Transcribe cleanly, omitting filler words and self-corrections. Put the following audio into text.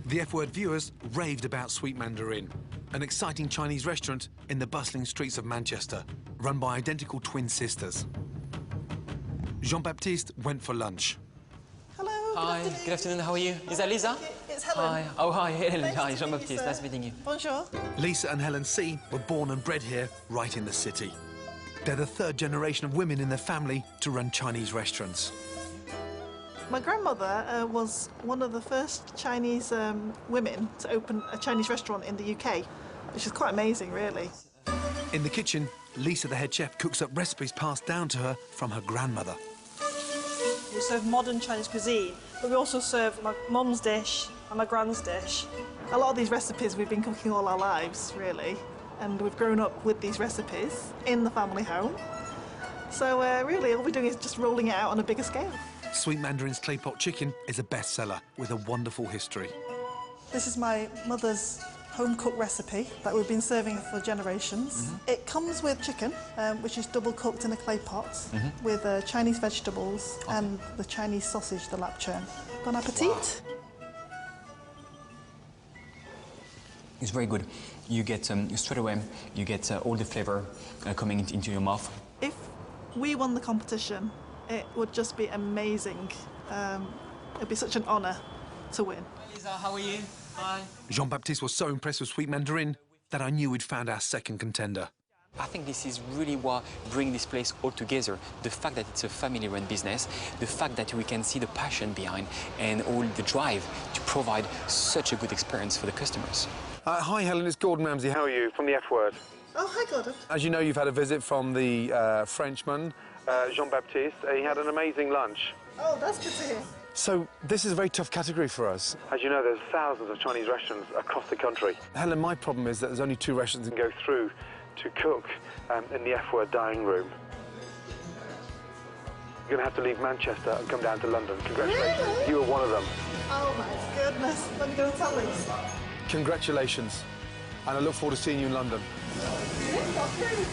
The F-Word viewers raved about Sweet Mandarin, an exciting Chinese restaurant in the bustling streets of Manchester, run by identical twin sisters. Jean-Baptiste went for lunch. Hello. Hi, good afternoon. How are you? Is that Lisa? It's Helen. Hi. Oh, hi, Helen. Nice Hi, to Jean-Baptiste. meet you, Nice sir. meeting you. Bonjour. Lisa and Helen C. were born and bred here, right in the city. They're the third generation of women in their family to run Chinese restaurants. My grandmother was one of the first Chinese women to open a Chinese restaurant in the UK, which is quite amazing, really. In the kitchen, Lisa, the head chef, cooks up recipes passed down to her from her grandmother. We serve modern Chinese cuisine, but we also serve my mum's dish and my grand's dish. A lot of these recipes we've been cooking all our lives, really, and we've grown up with these recipes in the family home. So really, all we're doing is just rolling it out on a bigger scale. Sweet Mandarin's clay pot chicken is a bestseller with a wonderful history. This is my mother's home-cooked recipe that we've been serving for generations. It comes with chicken, which is double cooked in a clay pot, with Chinese vegetables and the Chinese sausage, the lap churn. Bon appetit. Wow. It's very good. You get, straight away, you get all the flavor coming into your mouth. If we won the competition, it would just be amazing. It'd be such an honour to win. Lisa, how are you? Hi. Jean-Baptiste was so impressed with Sweet Mandarin that I knew we'd found our second contender. I think this is really what brings this place all together. The fact that it's a family-run business, the fact that we can see the passion behind and all the drive to provide such a good experience for the customers. Hi, Helen, it's Gordon Ramsay. How are you? From the F-Word. Oh, hi, Gordon. As you know, you've had a visit from the Frenchman, Jean-Baptiste. He had an amazing lunch. Oh, that's good to hear. So this is a very tough category for us. As you know, there's thousands of Chinese restaurants across the country. Helen, my problem is that there's only 2 restaurants that can go through to cook in the F-Word dining room. You're going to have to leave Manchester and come down to London. Congratulations. Really? You were one of them. Oh, my goodness. Let me go and tell Lisa. Congratulations. And I look forward to seeing you in London. Got through.